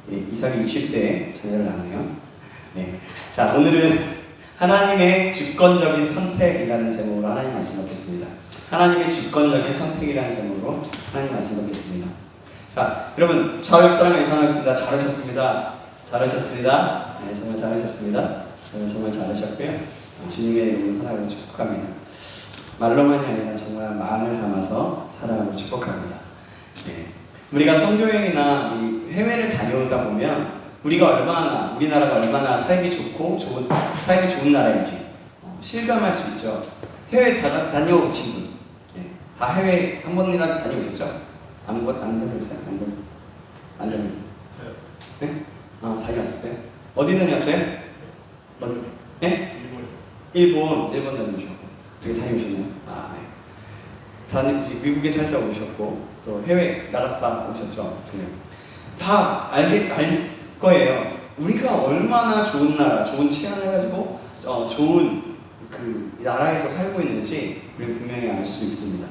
네, 이삭이 60대에 자녀를 낳네요. 네. 자, 오늘은 하나님의 주권적인 선택이라는 제목으로 하나님 말씀 받겠습니다. 하나님의 주권적인 선택이라는 제목으로 하나님 말씀 받겠습니다. 자, 여러분 좌우옆 사람 예상하겠습니다. 잘하셨습니다. 잘하셨습니다. 네, 정말 잘하셨습니다. 정말 잘하셨고요. 주님의 이름으로 살아가고 축복합니다. 말로만이 아니라 정말 마음을 담아서 살아가고 축복합니다. 네. 우리가 선교여행이나 해외를 다녀오다 보면 우리나라가 얼마나 살기 좋은 나라인지 실감할 수 있죠. 해외 다녀온 친구, 네. 다 해외 한 번이라도 다녀오셨죠? 안 다녀오셨어요? 안 다녀오셨어요? 네? 다녀왔어요? 어디 다녀왔어요? 어디? 네? 일본 다녀오셨고. 어떻게 다녀오셨나요? 네. 미국에 살다 오셨고, 또 해외 나갔다 오셨죠? 네. 다 알 거예요. 우리가 얼마나 좋은 나라, 좋은 치안을 가지고, 좋은 그 나라에서 살고 있는지 우리는 분명히 알 수 있습니다.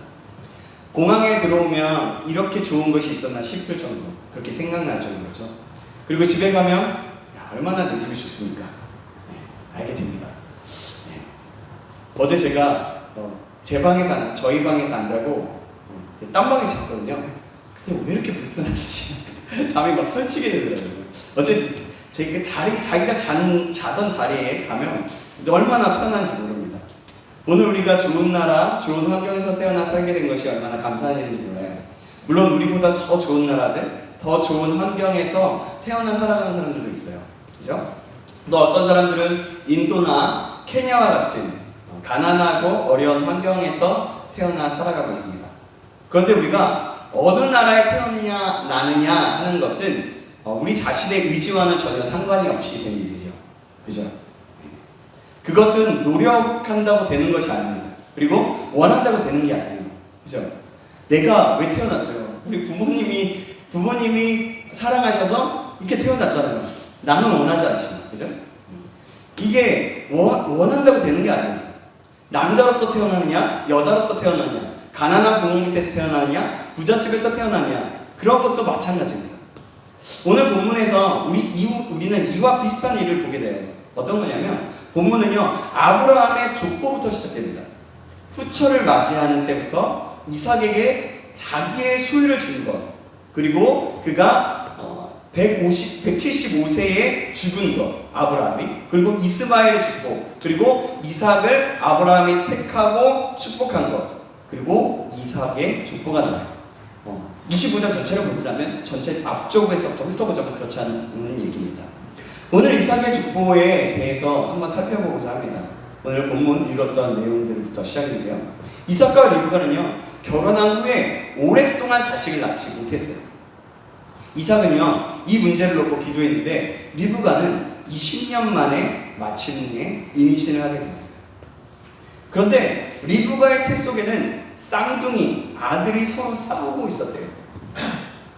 공항에 들어오면 이렇게 좋은 것이 있었나 싶을 정도, 그렇게 생각날 정도죠. 그리고 집에 가면, 야, 얼마나 내 집이 좋습니까? 네, 알게 됩니다. 네. 어제 제가 저희 방에서 안 자고 딴 방에서 잤거든요. 근데 왜 이렇게 불편하지? 잠이 막 설치게 되더라고요. 어쨌든 자기가 자던 자리에 가면 얼마나 편한지 모릅니다. 오늘 우리가 좋은 나라, 좋은 환경에서 태어나 살게 된 것이 얼마나 감사한 일인지 몰라요. 물론 우리보다 더 좋은 나라들, 더 좋은 환경에서 태어나 살아가는 사람들도 있어요. 그죠? 또 어떤 사람들은 인도나 케냐와 같은 가난하고 어려운 환경에서 태어나 살아가고 있습니다. 그런데 우리가 어느 나라에 나느냐 하는 것은 우리 자신의 의지와는 전혀 상관이 없이 된 일이죠. 그죠? 그것은 노력한다고 되는 것이 아닙니다. 그리고 원한다고 되는 게 아니에요. 그죠? 내가 왜 태어났어요? 우리 부모님이 사랑하셔서 이렇게 태어났잖아요. 나는 원하지 않지만. 그죠? 이게 원한다고 되는 게 아니에요. 남자로서 태어나느냐, 여자로서 태어나느냐, 가난한 부모 밑에서 태어나느냐, 부잣집에서 태어나느냐, 그런 것도 마찬가지입니다. 오늘 본문에서 우리는 이와 비슷한 일을 보게 돼요. 어떤 거냐면, 본문은요, 아브라함의 족보부터 시작됩니다. 후처를 맞이하는 때부터 이삭에게 자기의 소유를 준 것, 그리고 그가 175세에 죽은 것, 아브라함이, 그리고 이스마엘의 축복, 그리고 이삭을 아브라함이 택하고 축복한 것, 그리고 이삭의 족보가 나와요. 25장 전체를 보자면 전체 앞쪽에서부터 훑어보자면 그렇지 않은 얘기입니다. 오늘 이삭의 족보에 대해서 한번 살펴보고자 합니다. 오늘 본문 읽었던 내용들부터 시작인데요. 이삭과 리브가는요, 결혼한 후에 오랫동안 자식을 낳지 못했어요. 이삭은요, 이 문제를 놓고 기도했는데 리브가는 20년 만에 마침내 임신을 하게 되었어요. 그런데 리브가의 태 속에는 쌍둥이 아들이 서로 싸우고 있었대요.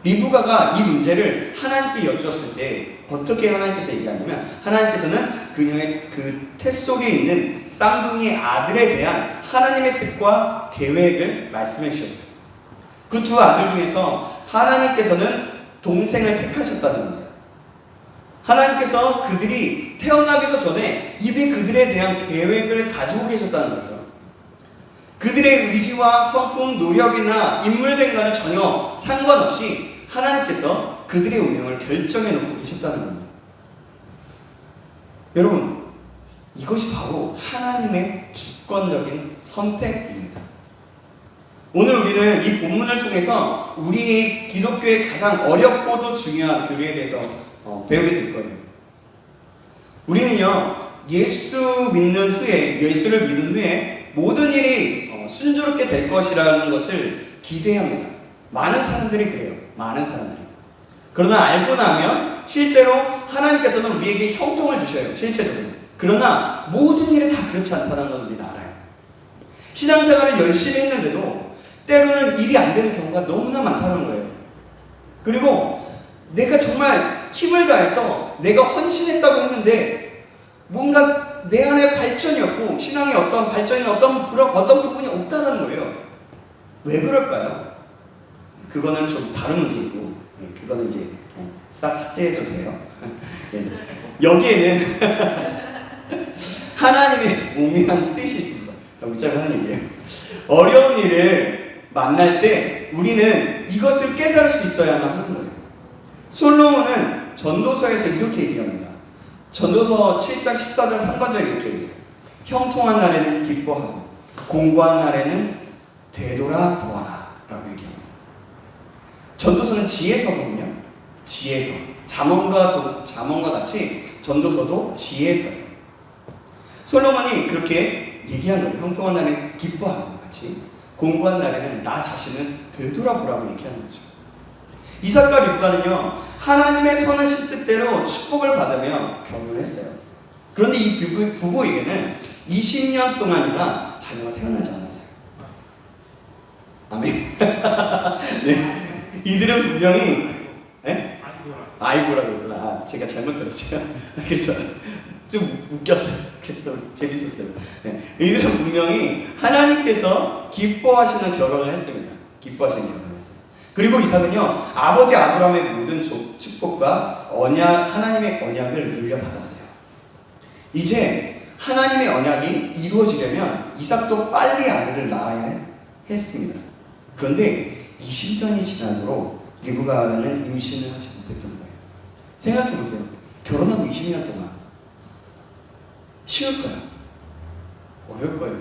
리브가가 이 문제를 하나님께 여쭈었을 때 어떻게 하나님께서 얘기하냐면, 하나님께서는 그녀의 그 태 속에 있는 쌍둥이 아들에 대한 하나님의 뜻과 계획을 말씀해 주셨어요. 그 두 아들 중에서 하나님께서는 동생을 택하셨다는 겁니다. 하나님께서 그들이 태어나기도 전에 이미 그들에 대한 계획을 가지고 계셨다는 거예요. 그들의 의지와 성품, 노력이나 인물된과는 전혀 상관없이 하나님께서 그들의 운명을 결정해 놓고 계셨다는 겁니다. 여러분, 이것이 바로 하나님의 주권적인 선택입니다. 오늘 우리는 이 본문을 통해서 우리 기독교의 가장 어렵고도 중요한 교리에 대해서 배우게 될 거예요. 우리는요, 예수를 믿는 후에 모든 일이 순조롭게 될 것이라는 것을 기대합니다. 많은 사람들이 그래요. 많은 사람들이. 그러나 알고 나면 실제로 하나님께서는 우리에게 형통을 주셔요. 실제적으로. 그러나 모든 일이 다 그렇지 않다는 걸 우리는 알아요. 신앙생활을 열심히 했는데도 때로는 일이 안 되는 경우가 너무나 많다는 거예요. 그리고 내가 정말 힘을 다해서 내가 헌신했다고 했는데 뭔가 내 안에 발전이 없고 신앙의 어떤 발전이 어떤 부분이 없다는 거예요. 왜 그럴까요? 그거는 좀 다른 문제이고, 그거는 이제 싹 삭제해도 돼요. 여기에는 하나님의 오묘한 뜻이 있습니다. 문자로 하는 얘기예요. 어려운 일을 만날 때 우리는 이것을 깨달을 수 있어야만 하는 거예요. 솔로몬은 전도서에서 이렇게 얘기합니다. 전도서 7장 14절 3관절에 이렇게 얘기해요. 형통한 날에는 기뻐하고 공고한 날에는 되돌아보아라 라고 얘기합니다. 전도서는 지혜서거든요. 지혜서. 잠언과 같이 전도서도 지혜서예요. 솔로몬이 그렇게 얘기한 거예요. 형통한 날에는 기뻐하고 같이 공고한 날에는 나 자신을 되돌아보라고 얘기하는 거죠. 이삭과 립가는요, 하나님의 선하신 뜻대로 축복을 받으며 결혼을 했어요. 그런데 이 부부에게는 20년 동안이나 자녀가 태어나지 않았어요. 아멘. 네. 이들은 분명히 아이고라고 했구나. 제가 잘못 들었어요. 그래서 좀 웃겼어요. 그래서 재밌었어요. 네. 이들은 분명히 하나님께서 기뻐하시는 결혼을 했습니다. 기뻐하시는 결혼을 했어요. 그리고 이삭은요, 아버지 아브라함의 모든 축복과 하나님의 언약을 물려받았어요. 이제 하나님의 언약이 이루어지려면 이삭도 빨리 아들을 낳아야 했습니다. 그런데 20년이 지나도록 리브가는 임신을 하지 못했던 거예요. 생각해보세요. 결혼하고 20년 동안 쉬울까요? 어려울 거예요.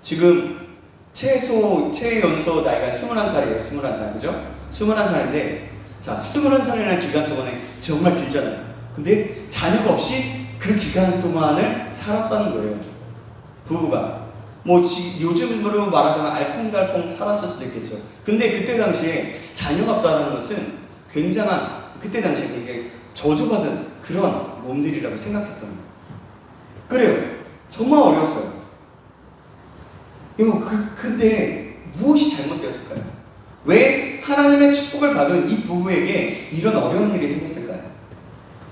지금 최연소 나이가 21살이에요. 21살, 그죠? 21살인데, 자, 21살이라는 기간 동안에 정말 길잖아요. 근데 자녀가 없이 그 기간 동안을 살았다는 거예요. 부부가. 요즘으로 말하자면 알콩달콩 살았을 수도 있겠죠. 근데 그때 당시에 자녀가 없다는 것은 굉장한, 그때 당시에 되게 저주받은 그런 몸들이라고 생각했던 거예요. 그래요. 정말 어려웠어요. 근데 무엇이 잘못되었을까요? 왜 하나님의 축복을 받은 이 부부에게 이런 어려운 일이 생겼을까요?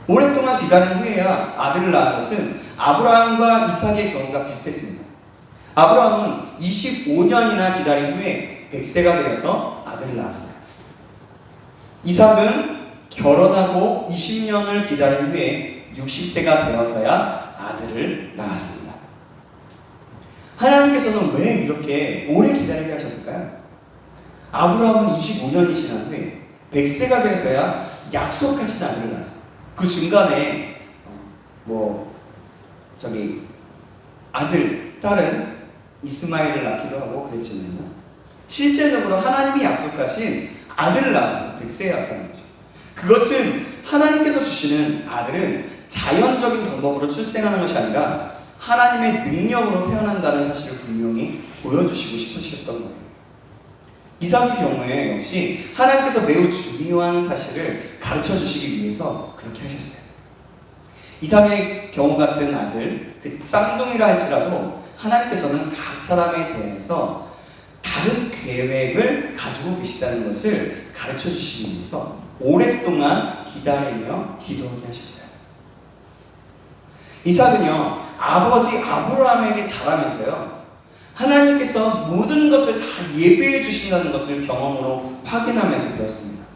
오랫동안 기다린 후에야 아들을 낳은 것은 아브라함과 이삭의 경우가 비슷했습니다. 아브라함은 25년이나 기다린 후에 100세가 되어서 아들을 낳았어요. 이삭은 결혼하고 20년을 기다린 후에 60세가 되어서야 아들을 낳았습니다. 하나님께서는 왜 이렇게 오래 기다리게 하셨을까요? 아브라함은 25년이 지난 후에 100세가 되어서야 약속하신 아들을 낳았어요. 그 중간에 아들, 딸은 이스마엘을 낳기도 하고 그랬지만요, 실제적으로 하나님이 약속하신 아들을 낳아서 100세에 왔다는 거죠. 그것은 하나님께서 주시는 아들은 자연적인 방법으로 출생하는 것이 아니라 하나님의 능력으로 태어난다는 사실을 분명히 보여주시고 싶으셨던 거예요. 이삭의 경우에 역시 하나님께서 매우 중요한 사실을 가르쳐 주시기 위해서 그렇게 하셨어요. 이삭의 경우 같은 아들, 그 쌍둥이라 할지라도 하나님께서는 각 사람에 대해서 다른 계획을 가지고 계시다는 것을 가르쳐 주시기 위해서 오랫동안 기다리며 기도하게 하셨어요. 이삭은요, 아버지 아브라함에게 자라면서요, 하나님께서 모든 것을 다 예배해 주신다는 것을 경험으로 확인하면서 배웠습니다.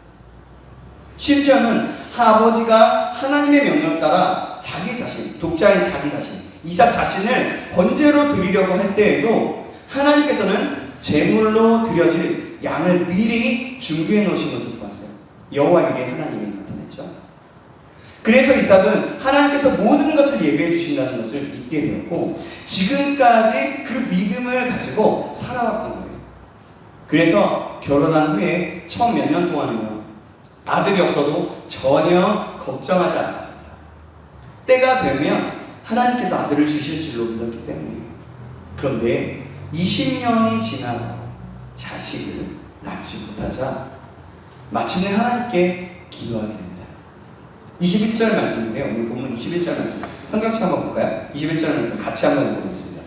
심지어는 아버지가 하나님의 명령을 따라 자기 자신, 독자인 자기 자신, 이삭 자신을 번제로 드리려고 할 때에도 하나님께서는 제물로 드려질 양을 미리 준비해 놓으신 것을 보았어요. 여호와에게 하나님이 나타났죠. 그래서 이삭은 하나님께서 모든 것을 예배해 주신다는 것을 믿게 되었고, 지금까지 그 믿음을 가지고 살아왔던 거예요. 그래서 결혼한 후에 처음 몇 년 동안은요, 아들이 없어도 전혀 걱정하지 않았습니다. 때가 되면 하나님께서 아들을 주실 줄로 믿었기 때문이에요. 그런데 20년이 지나고 자식을 낳지 못하자 마침내 하나님께 기도하게 됩니다. 21절 말씀인데요. 오늘 본문 21절 말씀. 성경책 한번 볼까요? 21절 말씀 같이 한번 보겠습니다.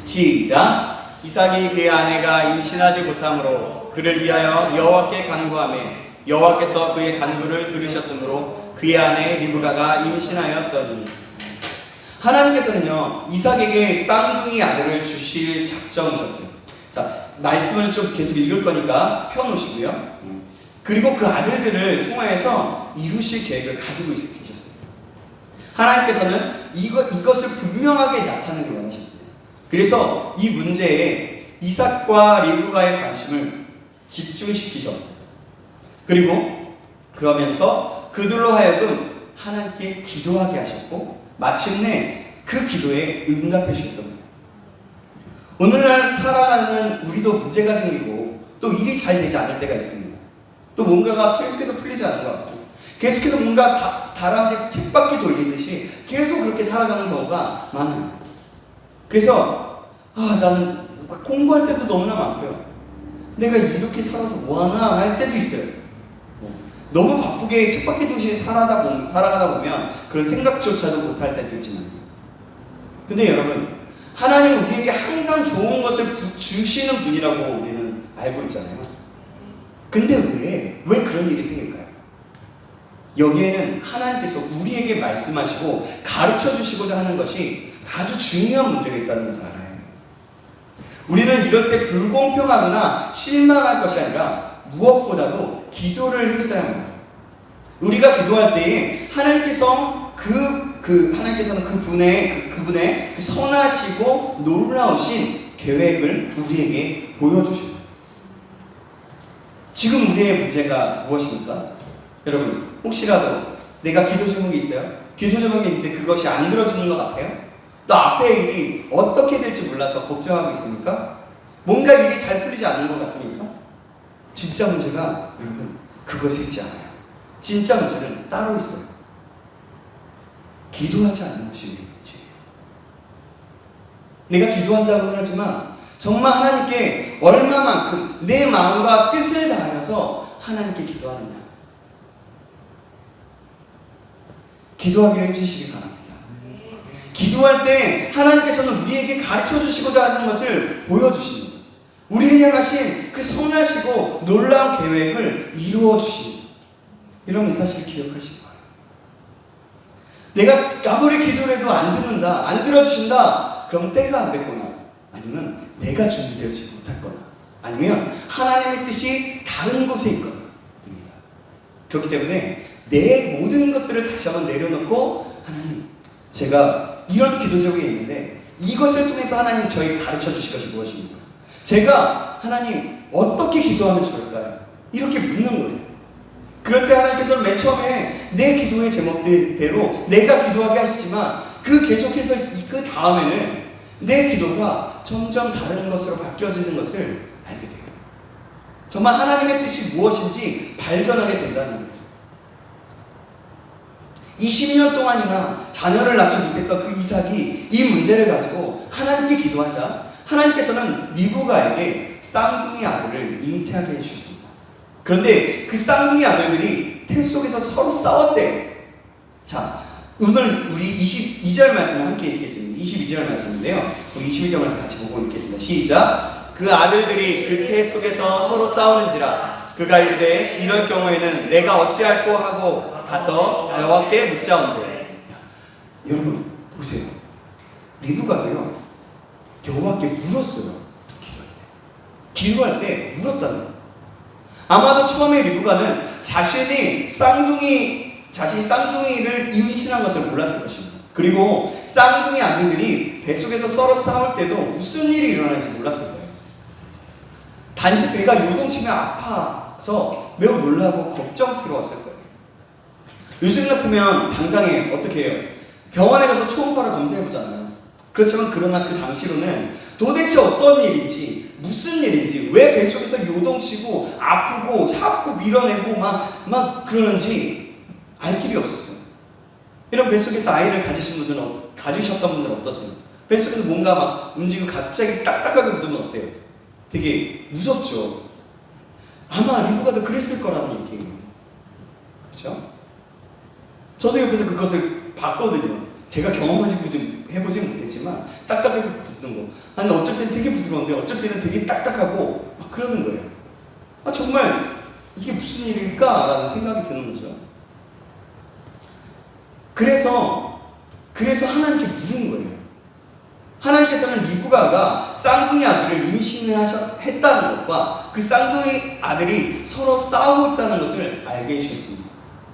시작. 이삭이 그의 아내가 임신하지 못하므로 그를 위하여 여호와께 간구하매 여호와께서 그의 간구를 들으셨으므로 그의 아내 리브가가 임신하였더니, 하나님께서는요, 이삭에게 쌍둥이 아들을 주실 작정이셨어요. 자, 말씀을 좀 계속 읽을 거니까 펴놓으시고요. 그리고 그 아들들을 통하여서 이루실 계획을 가지고 계셨어요. 하나님께서는 이것을 분명하게 나타내기 원하셨어요. 그래서 이 문제에 이삭과 리브가의 관심을 집중시키셨어요. 그리고 그러면서 그들로 하여금 하나님께 기도하게 하셨고 마침내 그 기도에 응답해 주셨던 거예요. 오늘날 살아가는 우리도 문제가 생기고 또 일이 잘 되지 않을 때가 있습니다. 또 뭔가가 계속해서 풀리지 않는 것 같고 계속해서 뭔가 다람쥐 쳇바퀴 돌리듯이 계속 그렇게 살아가는 경우가 많아요. 그래서 나는 공부할 때도 너무나 많고요. 내가 이렇게 살아서 뭐하나 할 때도 있어요. 너무 바쁘게 쳇바퀴 도시 살아가다 보면 그런 생각조차도 못할 때도 있지만, 근데 여러분, 하나님은 우리에게 항상 좋은 것을 주시는 분이라고 우리는 알고 있잖아요. 근데 왜 그런 일이 생길까요? 여기에는 하나님께서 우리에게 말씀하시고 가르쳐 주시고자 하는 것이 아주 중요한 문제가 있다는 것을 알아요. 우리는 이럴 때 불공평하거나 실망할 것이 아니라 무엇보다도 기도를 힘써야 합니다. 우리가 기도할 때에 하나님께서는 그분의 그 선하시고 놀라우신 계획을 우리에게 보여주십니다. 지금 우리의 문제가 무엇입니까? 여러분, 혹시라도 내가 기도 제목이 있어요? 기도 제목이 있는데 그것이 안 들어주는 것 같아요? 또 앞에 일이 어떻게 될지 몰라서 걱정하고 있습니까? 뭔가 일이 잘 풀리지 않는 것 같습니까? 진짜 문제가 여러분 그것에 있지 않아요. 진짜 문제는 따로 있어요. 기도하지 않는 것이 우리의 문제예요. 내가 기도한다고는 하지만 정말 하나님께 얼마만큼 내 마음과 뜻을 다하여서 하나님께 기도하느냐. 기도하기를 힘쓰시기 바랍니다. 기도할 때 하나님께서는 우리에게 가르쳐 주시고자 하는 것을 보여주십니다. 우리를 향하신 그 선하시고 놀라운 계획을 이루어 주십니다. 여러분, 이 사실을 기억하시기 바랍니다. 내가 아무리 기도를 해도 안 듣는다, 안 들어주신다, 그럼 때가 안 됐거나, 아니면 내가 준비되지 못했거나, 아니면 하나님의 뜻이 다른 곳에 있거나 입니다. 그렇기 때문에 내 모든 것들을 다시 한번 내려놓고, 하나님, 제가 이런 기도 제목이 있는데 이것을 통해서 하나님 저에게 가르쳐 주실 것이 무엇입니까? 제가 하나님 어떻게 기도하면 좋을까요? 이렇게 묻는 거예요. 그럴 때 하나님께서는 맨 처음에 내 기도의 제목대로 내가 기도하게 하시지만 계속해서 그 다음에는 내 기도가 점점 다른 것으로 바뀌어지는 것을 알게 돼요. 정말 하나님의 뜻이 무엇인지 발견하게 된다는 거예요. 20년 동안이나 자녀를 낳지 못했던 그 이삭이 이 문제를 가지고 하나님께 기도하자 하나님께서는 리브가에게 쌍둥이 아들을 잉태하게 해주셨습니다. 그런데 그 쌍둥이 아들들이 태 속에서 서로 싸웠대요. 자, 오늘 우리 22절 말씀을 함께 읽겠습니다. 22절 말씀인데요. 우리 22절 말씀 같이 보고 읽겠습니다. 시작! 그 아들들이 그 태 속에서 서로 싸우는지라 그가 이르되 이럴 경우에는 내가 어찌할꼬 하고 가서 여호와께 묻자온대. 여러분 보세요. 리브가도요 여호와께 물었어요. 기도할 때 물었다는 거예요. 아마도 처음에 리브가는 자신이 쌍둥이를 임신한 것을 몰랐을 것입니다. 그리고 쌍둥이 아들들이 뱃속에서 서로 싸울 때도 무슨 일이 일어나는지 몰랐을 거예요. 단지 배가 요동치며 아파서 매우 놀라고 걱정스러웠을 거예요. 요즘 같으면 당장에 어떻게 해요? 병원에 가서 초음파를 검사해보잖아요. 그렇지만 그러나 그 당시로는 도대체 어떤 일인지, 무슨 일인지, 왜 뱃속에서 요동치고 아프고 자꾸 밀어내고 막 그러는지 알 길이 없었어요. 이런 뱃속에서 아이를 가지셨던 분들은 어떠세요? 뱃속에서 뭔가 막 움직이고 갑자기 딱딱하게 굳으면 어때요? 되게 무섭죠. 아마 리브가도 그랬을 거라는 얘기예요. 그렇죠? 저도 옆에서 그것을 봤거든요. 제가 해보지 못했지만 딱딱하게 굳는 거. 아니 어쩔 때는 되게 부드러운데 어쩔 때는 되게 딱딱하고 막 그러는 거예요. 정말 이게 무슨 일일까? 라는 생각이 드는 거죠. 그래서 하나님께 물은 거예요. 하나님께서는 리브가가 쌍둥이 아들을 임신했다는 것과 그 쌍둥이 아들이 서로 싸우고 있다는 것을 알게 해주셨습니다.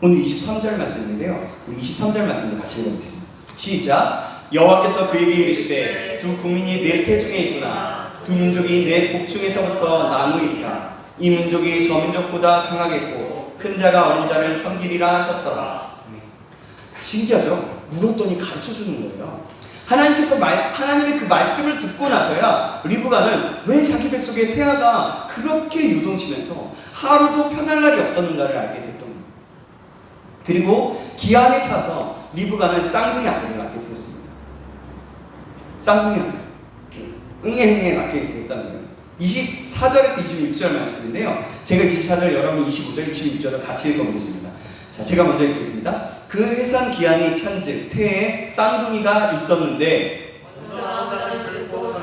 오늘 23절 말씀인데요. 우리 23절 말씀을 같이 읽어보겠습니다. 시작. 여호와께서 그에게 이르시되 두 국민이 내 태중에 있구나. 두 민족이 내 복중에서부터 나누이리라. 이 민족이 저 민족보다 강하겠고 큰 자가 어린 자를 섬기리라 하셨더라. 신기하죠? 물었더니 가르쳐주는 거예요. 하나님의 그 말씀을 듣고 나서야 리브가는 왜 자기 뱃속에 태아가 그렇게 유동치면서 하루도 편할 날이 없었는가를 알게 됐던 거예요. 그리고 기한에 차서 리브가는 쌍둥이 아들을 낳게 되었습니다. 쌍둥이 아들. 응애응애 낳게 됐다는 거예요. 24절에서 26절 말씀인데요. 제가 24절, 여러분이 25절, 26절을 같이 읽어보겠습니다. 자, 제가 먼저 읽겠습니다. 그 해산 기한이 찬즉 태에 쌍둥이가 있었는데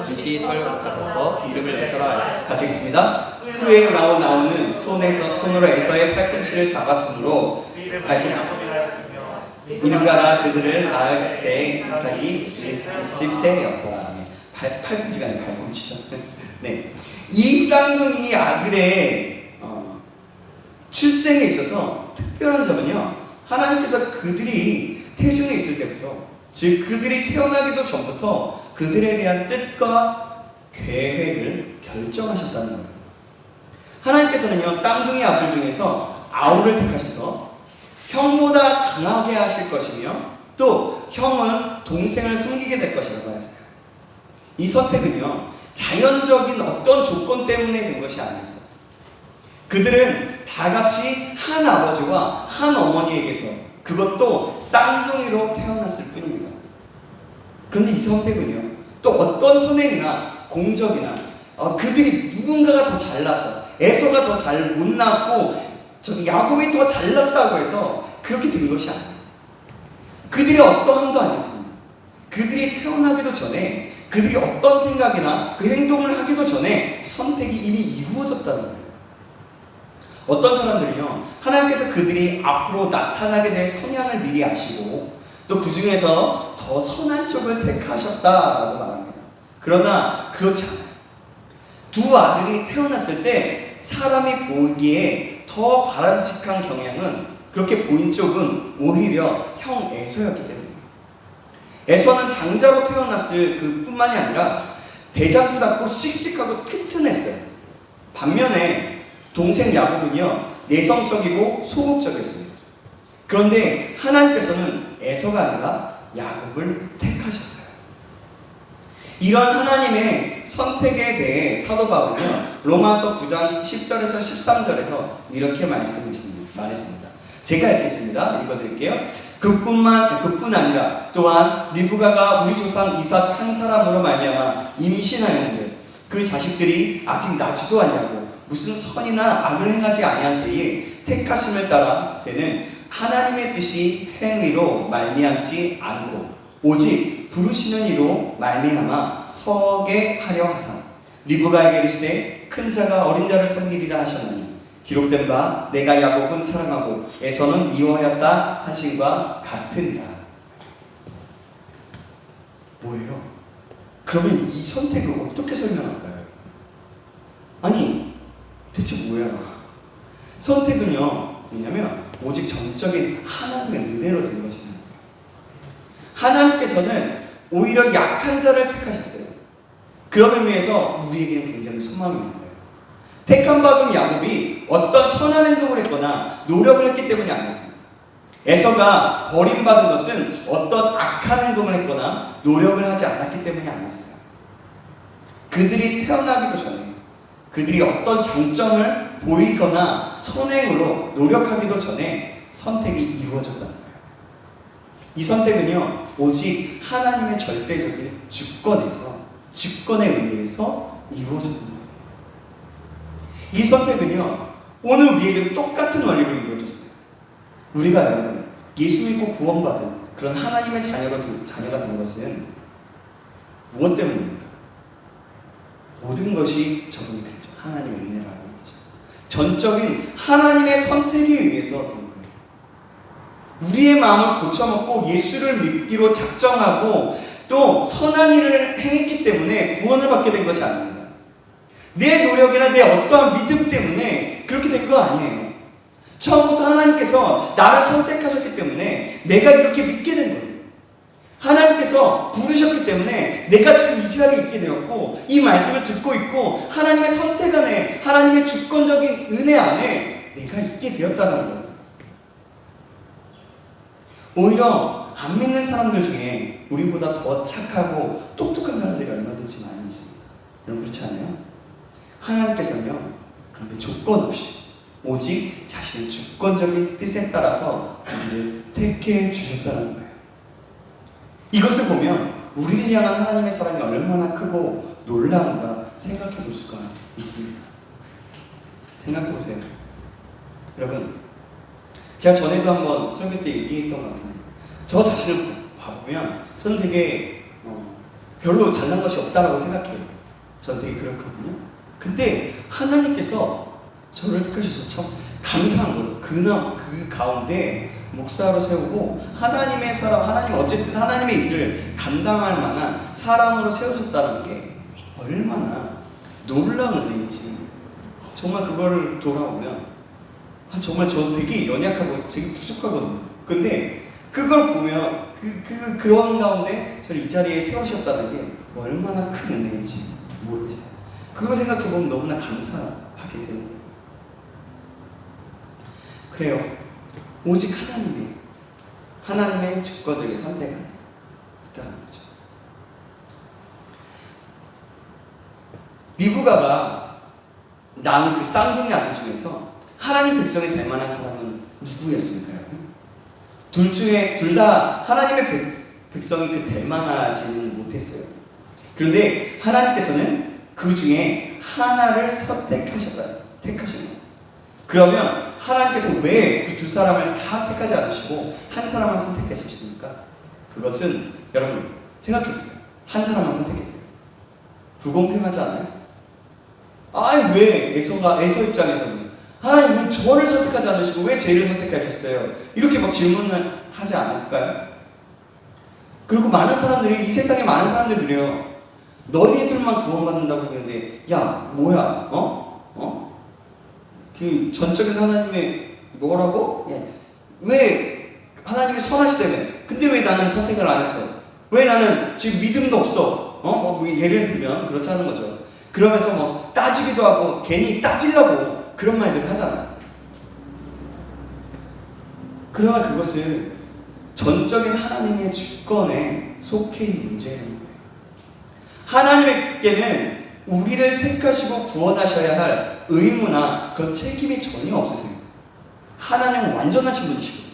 빛이 털 같아서 이름을 에서라. 같이 읽습니다. 후에 나오는 손으로 에서의 팔꿈치를 잡았으므로 이름가가 그들을 낳을 때 이삭이 60세였더라. 팔꿈치가 아니라 팔꿈치죠. 네, 이 쌍둥이 아들의 출생에 있어서 특별한 점은요, 하나님께서 그들이 태중에 있을 때부터, 즉 그들이 태어나기도 전부터 그들에 대한 뜻과 계획을 결정하셨다는 거예요. 하나님께서는요, 쌍둥이 아들 중에서 아우를 택하셔서 형보다 강하게 하실 것이며 또 형은 동생을 섬기게 될 것이라고 하였어요. 이 선택은요, 자연적인 어떤 조건 때문에 된 것이 아니었어요. 그들은 다 같이 한 아버지와 한 어머니에게서, 그것도 쌍둥이로 태어났을 뿐입니다. 그런데 이 선택은요, 또 어떤 선행이나 공적이나 그들이 누군가가 더 잘나서, 에서가 더 잘 못 낳고 저기 야곱이 더 잘났다고 해서 그렇게 된 것이 아니에요. 그들의 어떠함도 아니었습니다. 그들이 태어나기도 전에, 그들이 어떤 생각이나 그 행동을 하기도 전에 선택이 이미 이루어졌다는 거예요. 어떤 사람들은요, 하나님께서 그들이 앞으로 나타나게 될 성향을 미리 아시고 또 그 중에서 더 선한 쪽을 택하셨다라고 말합니다. 그러나 그렇지 않아요. 두 아들이 태어났을 때 사람이 보기에 더 바람직한 경향은, 그렇게 보인 쪽은 오히려 형 에서였기 때문에, 에서는 장자로 태어났을 그뿐만이 아니라 대장부답고 씩씩하고 튼튼했어요. 반면에 동생 야곱은요, 내성적이고 소극적이었습니다. 그런데 하나님께서는 에서가 아니라 야곱을 택하셨어요. 이런 하나님의 선택에 대해 사도 바울은요, 로마서 9장 10절에서 13절에서 이렇게 말했습니다. 제가 읽겠습니다. 읽어드릴게요. 그뿐 아니라 또한 리브가가 우리 조상 이삭 한 사람으로 말미암아 임신하였는데 그 자식들이 아직 나지도 아니하고 무슨 선이나 악을 행하지 아니한 때에 택하심을 따라 되는 하나님의 뜻이 행위로 말미암지 않고 오직 부르시는 이로 말미암아 서게 하려 하사 리브가에게 이르시되 큰 자가 어린 자를 섬기리라 하셨나니 기록된 바 내가 야곱은 사랑하고 에서는 미워하였다 하신과 같으니라. 뭐예요? 그러면 이 선택을 어떻게 설명할까요? 아니 대체 뭐야? 선택은요, 뭐냐면 오직 정적인 하나님의 은혜로 된 것입니다. 하나님께서는 오히려 약한 자를 택하셨어요. 그런 의미에서 우리에게는 굉장히 소망이 있는 거예요. 택함 받은 야곱이 어떤 선한 행동을 했거나 노력을 했기 때문이 아니었습니다. 에서가 버림받은 것은 어떤 악한 행동을 했거나 노력을 하지 않았기 때문이 아니었어요. 그들이 태어나기도 전에, 그들이 어떤 장점을 보이거나 선행으로 노력하기도 전에 선택이 이루어졌다는 거예요. 이 선택은요, 오직 하나님의 절대적인 주권에 의해서 이루어졌는 거예요. 이 선택은요, 오늘 우리에게도 똑같은 원리로 이루어졌어요. 우리가 여러분 예수 믿고 구원받은 그런 하나님의 자녀가 된 것은 무엇 때문입니까? 모든 것이 저분이 그랬죠. 하나님의 은혜라고 했죠. 전적인 하나님의 선택에 의해서 된 거예요. 우리의 마음을 고쳐먹고 예수를 믿기로 작정하고 또 선한 일을 행했기 때문에 구원을 받게 된 것이 아닙니다. 내 노력이나 내 어떠한 믿음 때문에 그렇게 된 거 아니에요. 처음부터 하나님께서 나를 선택하셨기 때문에 내가 이렇게 믿게 된 거예요. 하나님께서 부르셨기 때문에 내가 지금 이 자리에 있게 되었고, 이 말씀을 듣고 있고, 하나님의 선택 안에, 하나님의 주권적인 은혜 안에 내가 있게 되었다는 거예요. 오히려 안 믿는 사람들 중에 우리보다 더 착하고 똑똑한 사람들이 얼마든지 많이 있습니다. 여러분 그렇지 않아요? 하나님께서는요, 그런데 조건 없이 오직 자신의 주권적인 뜻에 따라서 우리를 택해 주셨다는 거예요. 이것을 보면 우리를 향한 하나님의 사랑이 얼마나 크고 놀라운가 생각해 볼 수가 있습니다. 생각해 보세요. 여러분, 제가 전에도 한번 설교 때 얘기했던 것 같은데, 저 자신을 봐보면 저는 되게 별로 잘난 것이 없다라고 생각해요. 저는 되게 그렇거든요. 근데 하나님께서 저를 택하셔서 참 감사한 거예요. 그 가운데 목사로 세우고 하나님의 사람, 하나님 어쨌든 하나님의 일을 감당할 만한 사람으로 세우셨다는 게 얼마나 놀라운 은혜인지, 정말 그거를 돌아보면 정말 저 되게 연약하고 되게 부족하거든요. 근데 그걸 보면 그런 가운데 저를 이 자리에 세우셨다는 게 얼마나 큰 은혜인지 모르겠어요. 그거 생각해보면 너무나 감사하게 되는 거예요. 그래요. 오직 하나님의 주권적인 선택 안에 있다는 거죠. 리브가가 낳은 그 쌍둥이 아들 중에서 하나님 백성이 될 만한 사람은 누구였을까요? 둘 다 하나님의 백성이 될 만하지는 못했어요. 그런데 하나님께서는 그 중에 하나를 택하셨어요. 그러면 하나님께서 왜 그 두 사람을 다 택하지 않으시고 한 사람을 선택하셨습니까? 그것은 여러분 생각해보세요. 한 사람만 선택했대요. 불공평하지 않아요? 아니 왜 에서 입장에서는 하나님 왜 저를 선택하지 않으시고 왜 쟤를 선택하셨어요? 이렇게 막 질문을 하지 않았을까요? 그리고 많은 사람들이, 이 세상에 많은 사람들이 그래요. 너희들만 구원받는다고 그러는데 야 뭐야 그 전적인 하나님의 뭐라고? 왜 하나님이 선하시다며? 근데 왜 나는 선택을 안 했어? 왜 나는 지금 믿음도 없어? 뭐 예를 들면 그렇다는 거죠. 그러면서 뭐 따지기도 하고 괜히 따지려고 그런 말들을 하잖아요. 그러나 그것은 전적인 하나님의 주권에 속해 있는 문제인 거예요. 하나님께는 우리를 택하시고 구원하셔야 할 의무나 그런 책임이 전혀 없으세요. 하나님은 완전하신 분이시고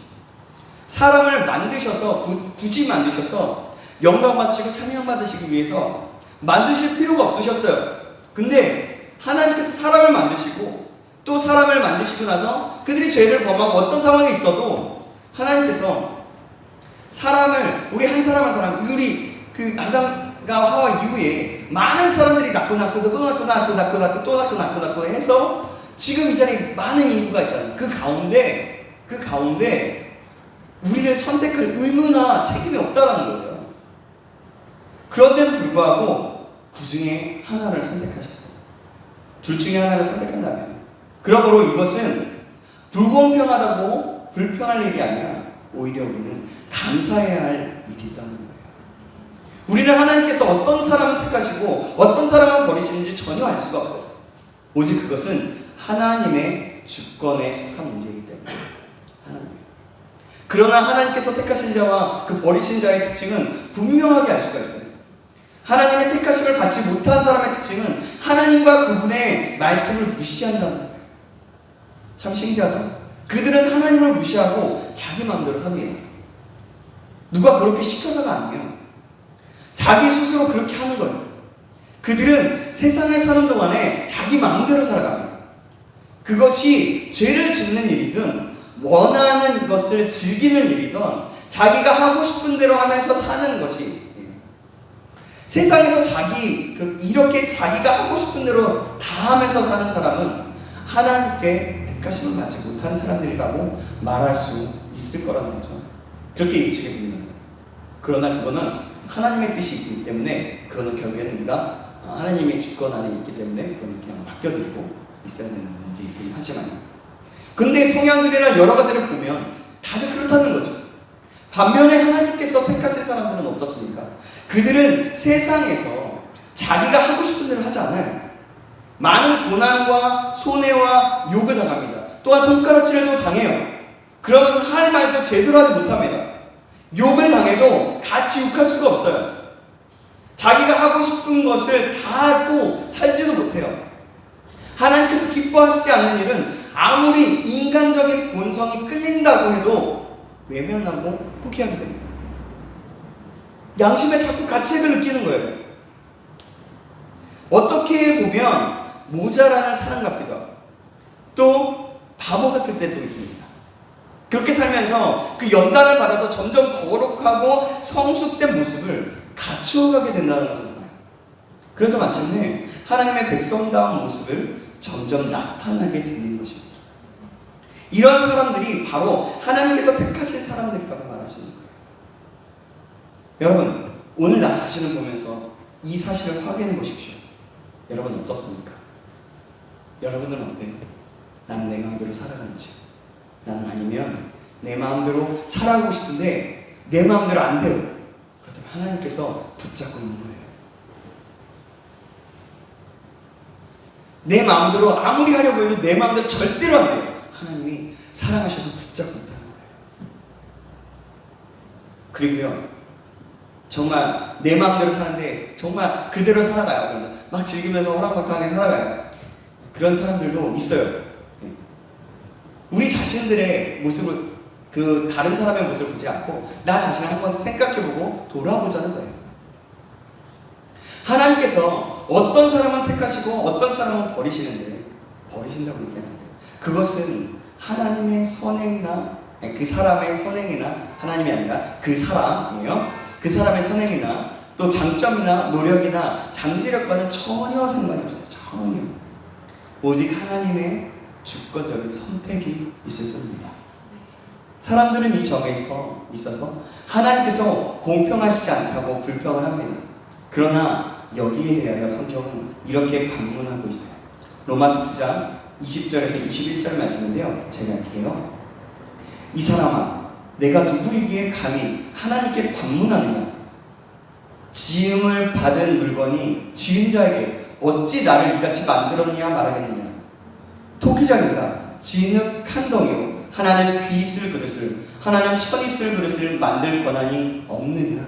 사람을 만드셔서 굳이 만드셔서 영광 받으시고 찬양 받으시기 위해서 만드실 필요가 없으셨어요. 근데 하나님께서 사람을 만드시고 또 사람을 만드시고 나서 그들이 죄를 범하고 어떤 상황에 있어도 하나님께서 사람을, 우리 한 사람 한 사람, 우리 그 아담과 하와 이후에 많은 사람들이 낳고 해서 지금 이 자리에 많은 인구가 있잖아요. 그 가운데 우리를 선택할 의무나 책임이 없다라는 거예요. 그런데도 불구하고 그 중에 하나를 선택하셨어요. 둘 중에 하나를 선택한다면, 그러므로 이것은 불공평하다고 불평할 일이 아니라 오히려 우리는 감사해야 할 일이라는 거예요. 우리는 하나님께서 어떤 사람을 택하시고 어떤 사람을 버리시는지 전혀 알 수가 없어요. 오직 그것은 하나님의 주권에 속한 문제이기 때문에 하나님. 그러나 하나님께서 택하신 자와 그 버리신 자의 특징은 분명하게 알 수가 있어요. 하나님의 택하심을 받지 못한 사람의 특징은 하나님과 그분의 말씀을 무시한다는 거예요. 참 신기하죠? 그들은 하나님을 무시하고 자기 마음대로 삽니다. 누가 그렇게 시켜서가 아니에요. 자기 스스로 그렇게 하는 거예요. 그들은 세상에 사는 동안에 자기 마음대로 살아갑니다. 그것이 죄를 짓는 일이든 원하는 것을 즐기는 일이든 자기가 하고 싶은 대로 하면서 사는 것이, 세상에서 이렇게 자기가 하고 싶은 대로 다 하면서 사는 사람은 하나님께 택하심을 받지 못한 사람들이라고 말할 수 있을 거라는 거죠. 그렇게 예측해 봅니다. 그러나 그거는 하나님의 뜻이 있기 때문에 그거는 결국에는 우리가 하나님의 주권 안에 있기 때문에 그건 그냥 맡겨드리고 있어야 되는 문제이긴 하지만, 근데 성향들이나 여러 가지를 보면 다들 그렇다는 거죠. 반면에 하나님께서 택하신 사람들은 어떻습니까? 그들은 세상에서 자기가 하고 싶은 대로 하지 않아요. 많은 고난과 손해와 욕을 당합니다. 또한 손가락질도 당해요. 그러면서 할 말도 제대로 하지 못합니다. 욕을 당해도 같이 욕할 수가 없어요. 자기가 하고 싶은 것을 다 하고 살지도 못해요. 하나님께서 기뻐하시지 않는 일은 아무리 인간적인 본성이 끌린다고 해도 외면하고 포기하게 됩니다. 양심에 자꾸 가책을 느끼는 거예요. 어떻게 보면 모자라는 사람 같기도 하고 또 바보 같을 때도 있습니다. 그렇게 살면서 그 연단을 받아서 점점 거룩하고 성숙된 모습을 갖추어가게 된다는 것을 봐요. 그래서 마침내 하나님의 백성다운 모습을 점점 나타나게 되는 것입니다. 이런 사람들이 바로 하나님께서 택하신 사람들이라고 말할 수 있는 거예요. 여러분, 오늘 나 자신을 보면서 이 사실을 확인해 보십시오. 여러분 어떻습니까? 여러분들은 어때요? 나는 내 마음대로 살아가는지, 나는 아니면 내 마음대로 살아가고 싶은데 내 마음대로 안 돼요. 그렇다면 하나님께서 붙잡고 있는 거예요. 내 마음대로 아무리 하려고 해도 내 마음대로 절대로 안 돼요. 하나님이 사랑하셔서 붙잡고 있다는 거예요. 그리고요, 정말 내 마음대로 사는데 정말 그대로 살아가요. 막 즐기면서 호락호락하게 살아가요. 그런 사람들도 있어요. 우리 자신들의 모습을, 그 다른 사람의 모습을 보지 않고 나 자신을 한번 생각해보고 돌아보자는 거예요. 하나님께서 어떤 사람은 택하시고 어떤 사람은 버리시는데, 버리신다고 얘기하는데 그것은 하나님의 선행이나, 그 사람의 선행이나, 하나님이 아니라 그 사람이에요. 그 사람의 선행이나 또 장점이나 노력이나 잠재력과는 전혀 상관이 없어요. 전혀. 오직 하나님의 주권적인 선택이 있을 뿐입니다. 사람들은 이 점에서 있어서 하나님께서 공평하시지 않다고 불평을 합니다. 그러나 여기에 대하여 성경은 이렇게 반문하고 있어요. 로마서 9장 20절에서 21절 말씀인데요, 제가 할게요. 이 사람아, 내가 누구이기에 감히 하나님께 반문하느냐? 지음을 받은 물건이 지은 자에게 어찌 나를 이같이 만들었느냐 말하겠느냐? 토기장이가 진흙 한 덩이로 하나는 귀 있을 그릇을, 하나는 천 있을 그릇을 만들 권한이 없느냐?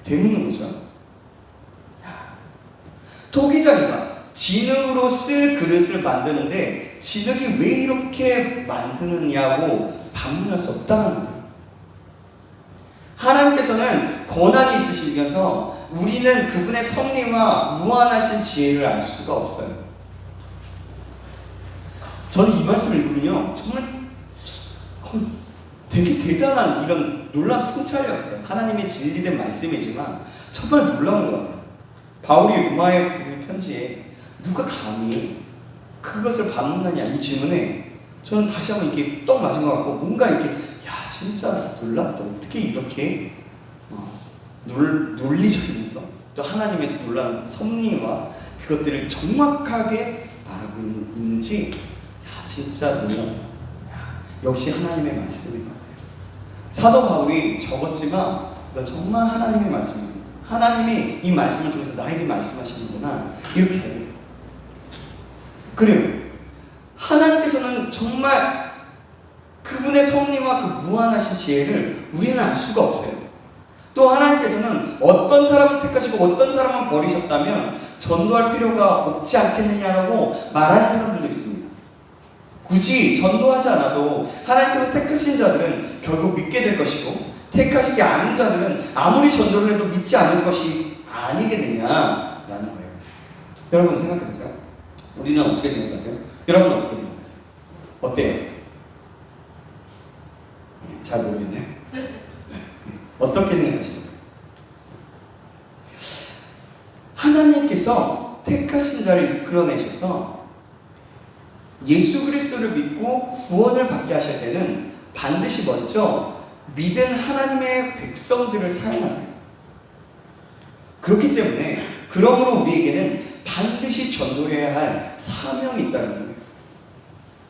되묻는 거죠. 토기장이가 진흙으로 쓸 그릇을 만드는데 진흙이 왜 이렇게 만드느냐고 반문할 수 없다는 거예요. 하나님께서는 권한이 있으시면서 우리는 그분의 섭리와 무한하신 지혜를 알 수가 없어요. 저는 이 말씀을 읽으면요, 정말 되게 대단한 이런 놀라운 통찰력 같아요. 하나님의 진리된 말씀이지만 정말 놀라운 것 같아요. 바울이 로마에 보낸 편지에 누가 감히 그것을 반문하냐, 이 질문에 저는 다시 한번 이렇게 떡 맞은 것 같고, 뭔가 이렇게 야 진짜 놀랍다. 어떻게 이렇게 논리적이면서 또 하나님의 놀라운 섭리와 그것들을 정확하게 말하고 있는지, 야 진짜 놀랍다. 야, 역시 하나님의 말씀인 것 같아요. 사도 바울이 적었지만 이건 정말 하나님의 말씀입니다. 하나님이 이 말씀을 통해서 나에게 말씀하시는구나, 이렇게 알게 돼요. 그래요. 하나님께서는 정말 그분의 섭리와 그 무한하신 지혜를 우리는 알 수가 없어요. 또 하나님께서는 어떤 사람을 택하시고 어떤 사람을 버리셨다면 전도할 필요가 없지 않겠느냐라고 말하는 사람들도 있습니다. 굳이 전도하지 않아도 하나님께서 택하신 자들은 결국 믿게 될 것이고, 택하시지 않은 자들은 아무리 전도를 해도 믿지 않을 것이 아니겠느냐라는 거예요. 여러분 생각해보세요. 우리는 어떻게 생각하세요? 여러분 어떻게 생각하세요? 어때요? 잘 모르겠네요. 어떻게 생각하시나요? 하나님께서 택하신 자를 이끌어내셔서 예수 그리스도를 믿고 구원을 받게 하실 때는 반드시 먼저 믿은 하나님의 백성들을 사용하세요. 그렇기 때문에 그러므로 우리에게는 반드시 전도해야 할 사명이 있다는 거예요.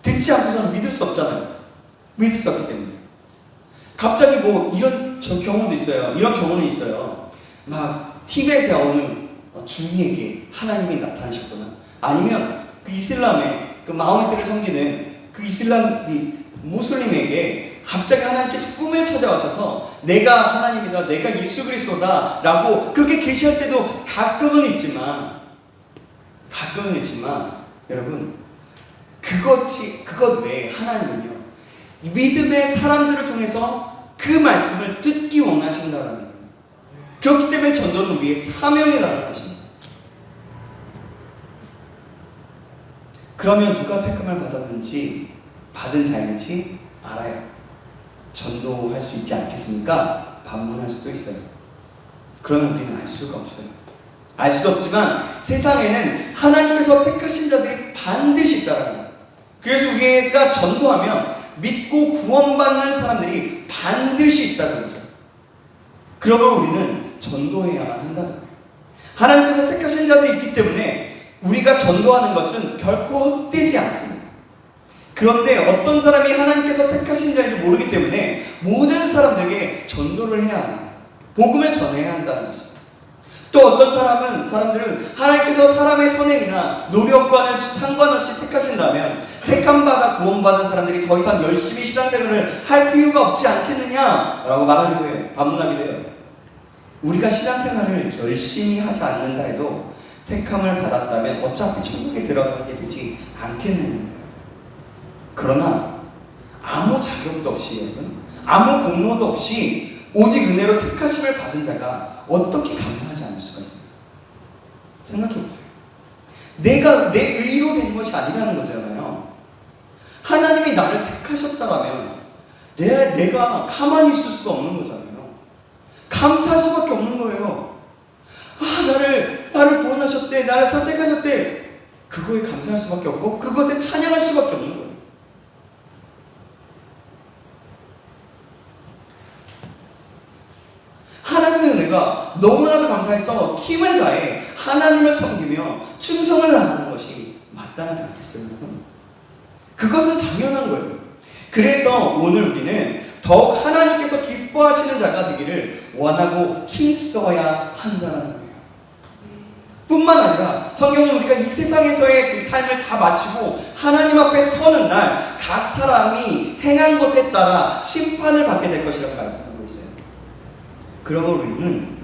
듣지 않고서는 믿을 수 없잖아요. 믿을 수 없기 때문에. 갑자기 뭐 이런 경우도 있어요. 이런 경우는 있어요. 막 티벳의 어느 중이에게 하나님이 나타나셨거나, 아니면 그 이슬람의 그 마호메트를 섬기는 그 이슬람 모슬림에게 갑자기 하나님께서 꿈에 찾아와셔서 내가 하나님이다, 내가 예수 그리스도다 라고 그렇게 계시할 때도 가끔은 있지만 여러분, 그것 외에 하나님은요, 믿음의 사람들을 통해서 그 말씀을 듣기 원하신다는 거예요. 그렇기 때문에 전도는 우리의 사명이라는 것입니다. 그러면 누가 택함을 받은 자인지 알아야 전도할 수 있지 않겠습니까? 반문할 수도 있어요. 그러나 우리는 알 수가 없어요. 알 수 없지만 세상에는 하나님께서 택하신 자들이 반드시 있다는 거예요. 그래서 우리가 전도하면 믿고 구원받는 사람들이 반드시 있다는 거죠. 그러면 우리는 전도해야만 한다는 거예요. 하나님께서 택하신 자들이 있기 때문에 우리가 전도하는 것은 결코 헛되지 않습니다. 그런데 어떤 사람이 하나님께서 택하신 자인지 모르기 때문에 모든 사람들에게 전도를 해야 합니다. 복음을 전해야 한다는 것입니다. 또 어떤 사람들은 하나님께서 사람의 선행이나 노력과는 상관없이 택하신다면 택함받아 구원받은 사람들이 더 이상 열심히 신앙생활을 할 필요가 없지 않겠느냐라고 말하기도 해요. 반문하기도 해요. 우리가 신앙생활을 열심히 하지 않는다 해도 택함을 받았다면 어차피 천국에 들어가게 되지 않겠느냐. 그러나 아무 자격도 없이, 여러분, 아무 공로도 없이 오직 은혜로 택하심을 받은 자가 어떻게 감사하지 않을 수가 있습니까? 생각해보세요. 내가 내 의로 된 것이 아니라는 거잖아요. 하나님이 나를 택하셨다라면 내가 가만히 있을 수가 없는 거잖아요. 감사할 수밖에 없는 거예요. 나를 구원하셨대, 나를 선택하셨대. 그거에 감사할 수밖에 없고 그것에 찬양할 수밖에 없는 거예요. 하나님의 은혜가 너무나도 감사해서 힘을 다해 하나님을 섬기며 충성을 다하는 것이 마땅하지 않겠어요, 여러분? 그것은 당연한 거예요. 그래서 오늘 우리는 더욱 하나님께서 기뻐하시는 자가 되기를 원하고 힘써야 한다는 거예요. 뿐만 아니라 성경은 우리가 이 세상에서의 그 삶을 다 마치고 하나님 앞에 서는 날 각 사람이 행한 것에 따라 심판을 받게 될 것이라고 말씀하고 있어요. 그러면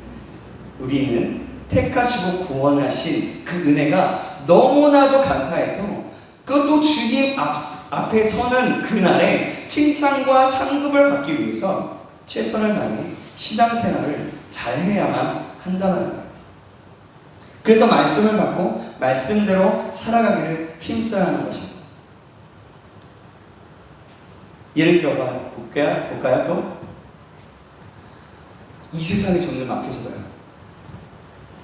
우리는 택하시고 구원하신 그 은혜가 너무나도 감사해서 그것도 주님 앞에 서는 그날에 칭찬과 상급을 받기 위해서 최선을 다해 신앙생활을 잘 해야만 한다는 거예요. 그래서 말씀을 받고 말씀대로 살아가기를 힘써야 하는 것입니다. 예를 들어 볼까요? 또 이 세상이 점점 막혀져요.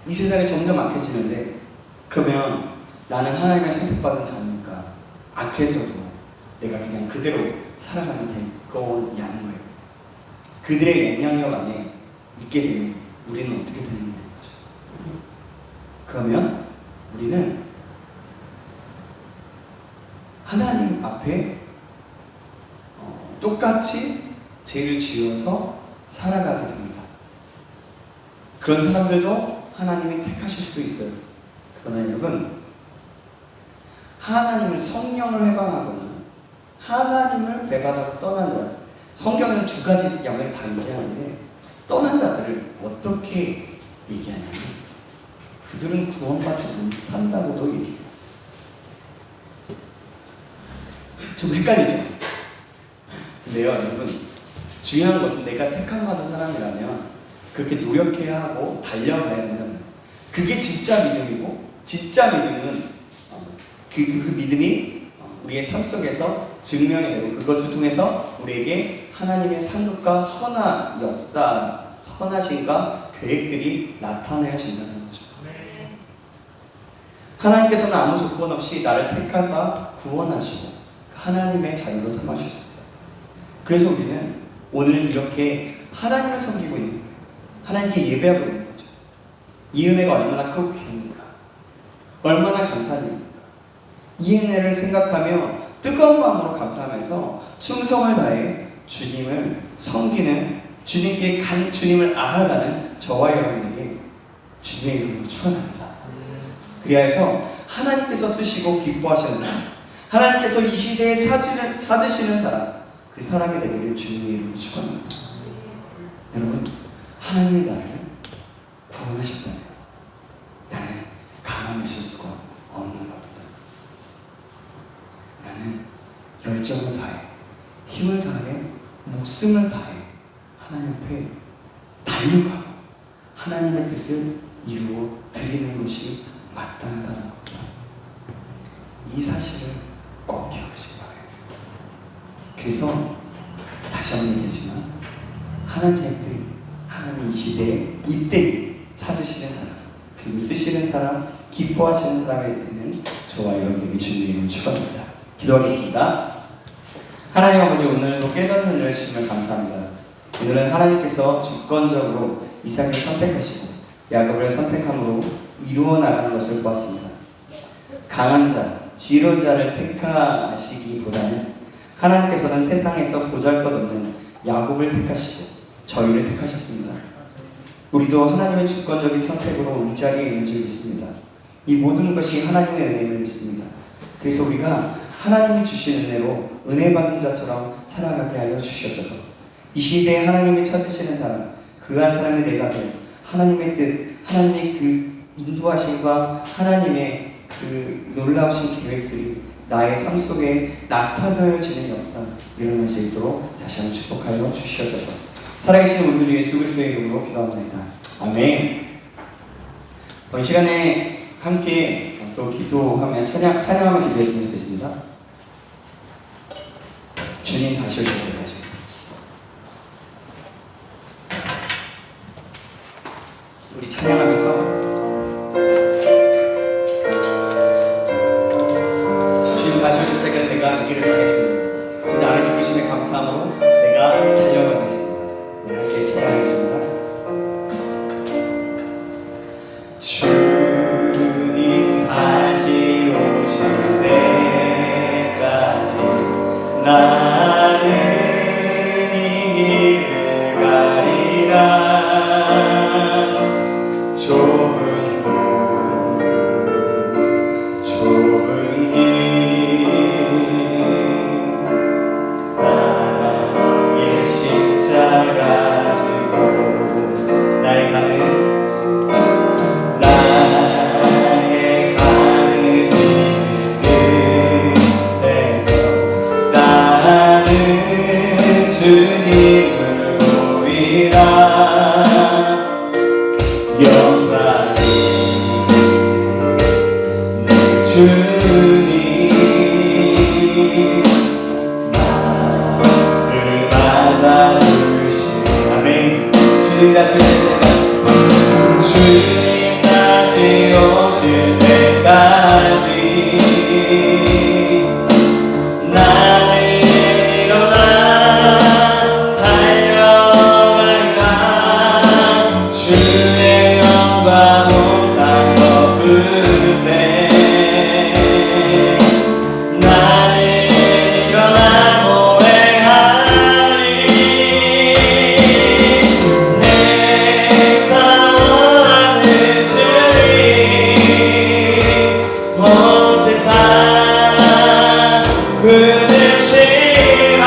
이 세상이 점점 막혀지는데, 그러면 나는 하나님의 선택받은 자니까 악해져도 내가 그냥 그대로 살아가면 될 거냐는 거예요. 그들의 영향력 안에 있게 되면 우리는 어떻게 되는 거죠? 그러면 우리는 하나님 앞에 똑같이 죄를 지어서 살아가게 됩니다. 그런 사람들도 하나님이 택하실 수도 있어요. 그러나 여러분, 하나님을 성령을 회방하거나 하나님을 배반하고 떠난 자, 성경에는 두 가지 양면을 다 얘기하는데 떠난 자들을 어떻게 얘기하냐면 그들은 구원받지 못한다고도 얘기해요. 좀 헷갈리죠? 근데요, 여러분, 중요한 것은 내가 택함받은 사람이라면 그렇게 노력해야 하고 달려가야 된다는 거예요. 그게 진짜 믿음이고, 진짜 믿음은 그 믿음이 우리의 삶 속에서 증명해내고 그것을 통해서 우리에게 하나님의 상급과 선한 역사, 선하심과 계획들이 나타내어진다는 거죠. 하나님께서는 아무 조건 없이 나를 택하사 구원하시고 하나님의 자유로 삼아주셨습니다. 그래서 우리는 오늘 이렇게 하나님을 섬기고 있는 거예요. 하나님께 예배하고 있는 거죠. 이 은혜가 얼마나 크고 귀합니까? 얼마나 감사한 일입니까? 이 은혜를 생각하며 뜨거운 마음으로 감사하면서 충성을 다해 주님을 섬기는, 주님께 주님을 알아가는 저와 여러분에게 주님의 이름으로 축원합니다. 그리하여서 하나님께서 쓰시고 기뻐하시는 사람, 하나님께서 이 시대에 찾으시는 사람, 그 사람이 되기를 주님의 이름으로 축원합니다. 여러분, 하나님이 나를 구원하셨다면 나는 가만히 있을 수가 없는 겁니다. 나는 열정을 다해, 힘을 다해, 목숨을 다해 하나님 앞에 달려가고 하나님의 뜻을 이루어 드리는 것이 마땅하다는 겁니다. 이 사실을 꼭 기억하시기 바랍니다. 그래서 다시 한번 얘기하지만 하나님의 뜻, 하나님 이 시대에 이때 찾으시는 사람, 그리고 쓰시는 사람, 기뻐하시는 사람이 되는 저와 여러분에게 주님의 이름을 축원합니다. 기도하겠습니다. 하나님 아버지, 오늘도 깨닫는 은혜를 주시면 감사합니다. 오늘은 하나님께서 주권적으로 이삭을 선택하시고 야곱을 선택함으로 이루어 나가는 것을 보았습니다. 강한 자, 지혜로운 자를 택하시기보다는 하나님께서는 세상에서 보잘것없는 야곱을 택하시고 저희를 택하셨습니다. 우리도 하나님의 주권적인 선택으로 이 자리에 있는 줄 믿습니다. 이 모든 것이 하나님의 은혜임을 믿습니다. 그래서 우리가 하나님이 주신 은혜로 은혜 받은 자처럼 살아가게 하여 주시옵소서. 이 시대에 하나님이 찾으시는 사람, 그 한 사람이 내가 될 하나님의 뜻, 하나님의 그 인도하심과 하나님의 그 놀라우신 계획들이 나의 삶 속에 나타나여지는 역사 일어날 수 있도록 다시 한번 축복하여 주시옵소서. 살아계신 우리 주 예수 그리스도의 이름으로 기도합니다. 아멘. 이 시간에 함께 또 기도하며 찬양하며 기도했으면 좋겠습니다. 주님 다시 오실 때까지. 우리 찬양하면서 주님 다시 오실 때까지 내가 이 길을 가겠습니다. 주님 나를 부르심에 감사함으로 내가 달려가겠습니다. 우리 함께 찬양하겠습니다. 주님 다시 오실 때까지 나는 이 길을 가리라. 좁은 길 나의 십자가 지고 나의 가는 길 끝에서 나는 주님을 보리라. 영광이 내 주님 나를 맞아주시네. 아멘. 주님 다시 오실 때까지, 주님 다시 오실 때까지 나는 일어나 달려가리라. 주의 영광 온 땅 덮을 때 나는 일어나 노래하리. 내 사모하는 주님 온 세상 그제시라.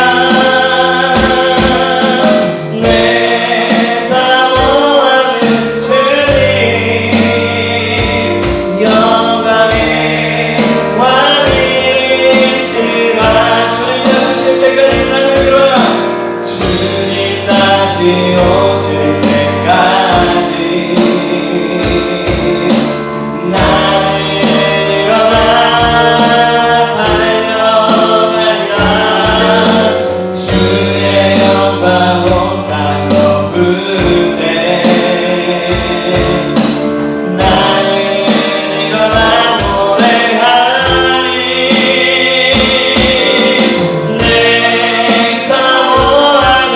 내 사모하는 주님 영광의 왕이시라. 주님 다시 오실 때까지 나는 들어라. 주님 다시 오실 때까지 나는 일어나 달려가리라. 주의 영광 온 땅 덮을 때 나는 일어나 노래하리. 내 사모하는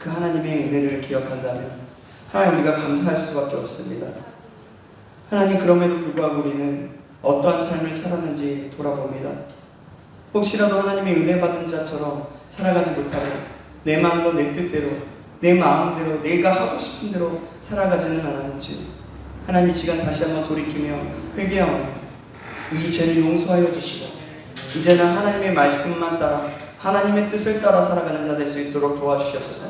그 하나님의 은혜를 기억한다면 하나님 우리가 감사할 수밖에 없습니다. 하나님 그럼에도 불구하고 우리는 어떠한 삶을 살았는지 돌아봅니다. 혹시라도 하나님의 은혜 받은 자처럼 살아가지 못하고 내 마음과 내 뜻대로 내 마음대로 내가 하고 싶은 대로 살아가지는 않았는지 하나님 이 시간 다시 한번 돌이키며 회개하오니 이 죄를 용서하여 주시고 이제는 하나님의 말씀만 따라 하나님의 뜻을 따라 살아가는 자 될 수 있도록 도와주시옵소서.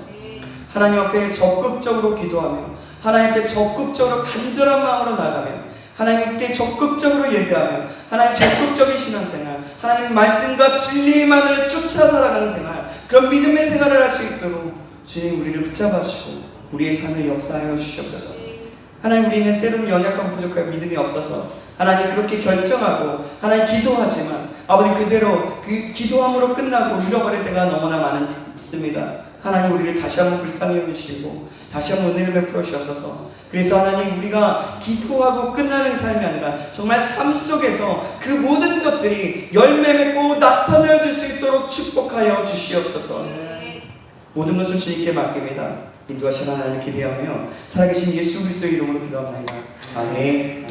하나님 앞에 적극적으로 기도하며 하나님 앞에 적극적으로 간절한 마음으로 나가며 하나님께 적극적으로 예배하며 하나님 적극적인 신앙생활 하나님 말씀과 진리만을 쫓아 살아가는 생활 그런 믿음의 생활을 할 수 있도록 주님 우리를 붙잡아 주시고 우리의 삶을 역사하여 주시옵소서. 하나님 우리는 때로는 연약하고 부족하고 믿음이 없어서 하나님 그렇게 결정하고 하나님 기도하지만 아버지 그대로 그 기도함으로 끝나고 잃어버릴 때가 너무나 많습니다. 하나님 우리를 다시 한번 불쌍히 여기시고 다시 한번 은혜를 베풀어 주셔서 그래서 하나님 우리가 기도하고 끝나는 삶이 아니라 정말 삶 속에서 그 모든 것들이 열매 맺고 나타내어 줄 수 있도록 축복하여 주시옵소서. 모든 것을 주님께 맡깁니다. 인도하신 하나님을 기대하며 살아계신 예수 그리스도의 이름으로 기도합니다. 아멘.